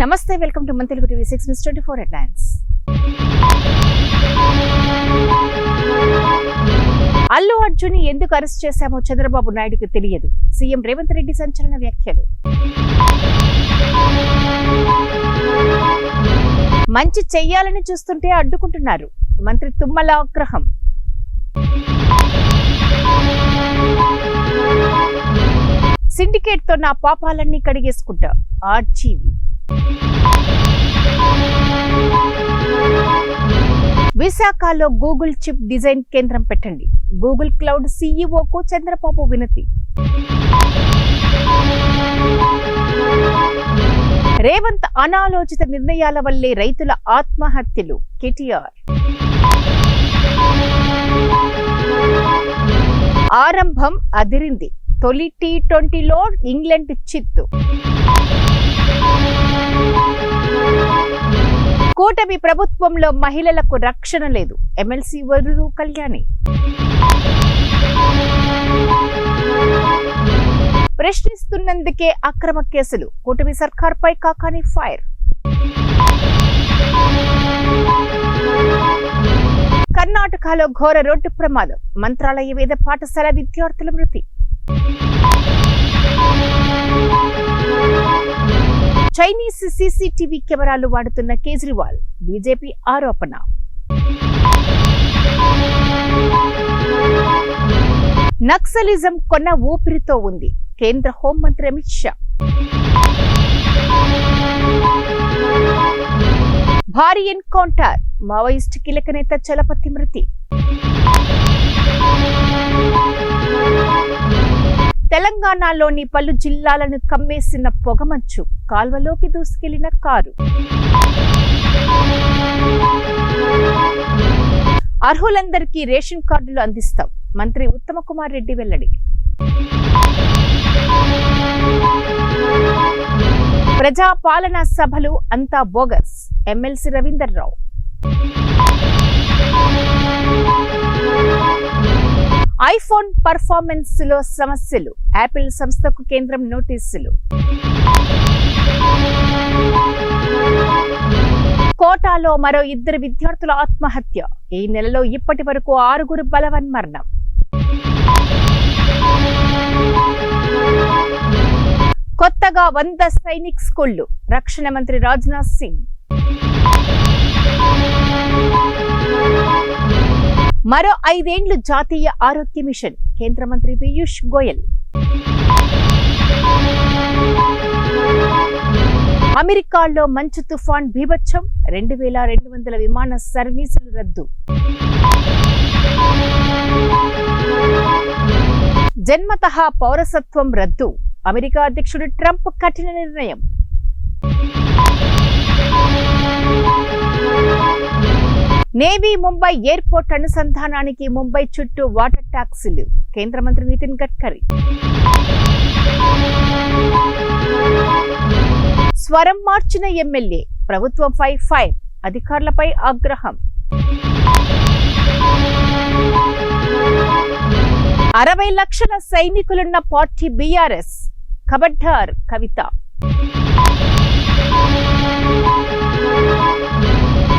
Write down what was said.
నమస్తే, welcome to మన Telugu TV 6/24 headlines. Allu Arjun ఎందుకు అరెస్ట్ చేశామో చంద్రబాబు నాయుడుకు తెలియదు. సీఎం రేవంత్ రెడ్డి సంచలన వ్యాఖ్యలు. మంచి చెయ్యాలని చూస్తుంటే అడ్డుకుంటున్నారు. మంత్రి తుమ్మల ఆగ్రహం. సిండికేట్ తో నా పాపాలన్నీ కడిగేసుకుంటా ఆర్జీవి. విశాఖలో గూగుల్ చిప్ డిజైన్ కేంద్రం పెట్టండి. గూగుల్ క్లౌడ్ సీఈఓకు చంద్రబాబు వినతి. రేవంత్ అనాలోచిత నిర్ణయాల వల్లే రైతుల ఆత్మహత్యలు. కేటీఆర్. ఆరంభం అదిరింది. తొలి T20లో ఇంగ్లాండ్ చిత్తు. కూటమి ప్రభుత్వంలో మహిళలకు రక్షణ లేదు. ఎమ్మెల్సీ వరుడు కళ్యాణి. ప్రశ్నిస్తున్నందుకే అక్రమ కేసులు. కూటమి సర్కార్పై కాకాని ఫైర్. కర్ణాటకలో ఘోర రోడ్డు ప్రమాదం. మంత్రాలయ వేద పాఠశాల విద్యార్థుల మృతి. చైనీస్ సీసీటీవీ కెమెరాలు వాడుతున్న కేజ్రీవాల్. బీజేపీ ఆరోపణ. నక్సలిజం కొన్న ఊపిరితో ఉంది. కేంద్ర హోంమంత్రి అమిత్ షా. భారీ ఎన్కౌంటర్. మావోయిస్టు కీలక నేత చలపతి మృతి. తెలంగాణలోని పలు జిల్లాలను కమ్మేసిన పొగమంచు. కాల్వలోకి దూసుకెళ్లిన కారు. అర్హులందరికీ రేషన్ కార్డులు అందిస్తాం. మంత్రి ఉత్తమ కుమార్ రెడ్డి వెల్లడి. ప్రజాపాలన సభలు అంతా బోగస్. ఎమ్మెల్సీ రవీందర్ రావు. ఐఫోన్ పర్ఫార్మెన్స్ లో సమస్యలు. యాపిల్ సంస్థకు కేంద్రం నోటీసులు. కోటాలో మరో 2 విద్యార్థుల ఆత్మహత్య. ఈ నెలలో ఇప్పటి వరకు 6 బలవన్మరణం. కొత్తగా 100 సైనిక్ స్కూళ్లు. రక్షణ మంత్రి రాజ్నాథ్ సింగ్. మరో 5 ఏండ్లు జాతీయ ఆరోగ్య మిషన్. కేంద్ర మంత్రి పీయూష్ గోయల్. అమెరికాలో మంచు తుఫాన్ బీభత్సం. 2200 విమాన సర్వీసులు రద్దు. జన్మతః పౌరసత్వం రద్దు. అమెరికా అధ్యక్షుడు ట్రంప్ కఠిన నిర్ణయం. నేవీ ముంబై ఎయిర్పోర్ట్ అనుసంధానానికి ముంబై చుట్టూ వాటర్ ట్యాక్సీలు. కేంద్ర మంత్రి నితిన్ గడ్కరీ. స్వరం మార్చిన ఎమ్మెల్యే. ప్రభుత్వంపై ఫైర్. అధికారులపై ఆగ్రహం. 60 లక్షల సైనికులున్న పార్టీ బీఆర్ఎస్. ఖబర్దార్ కవిత.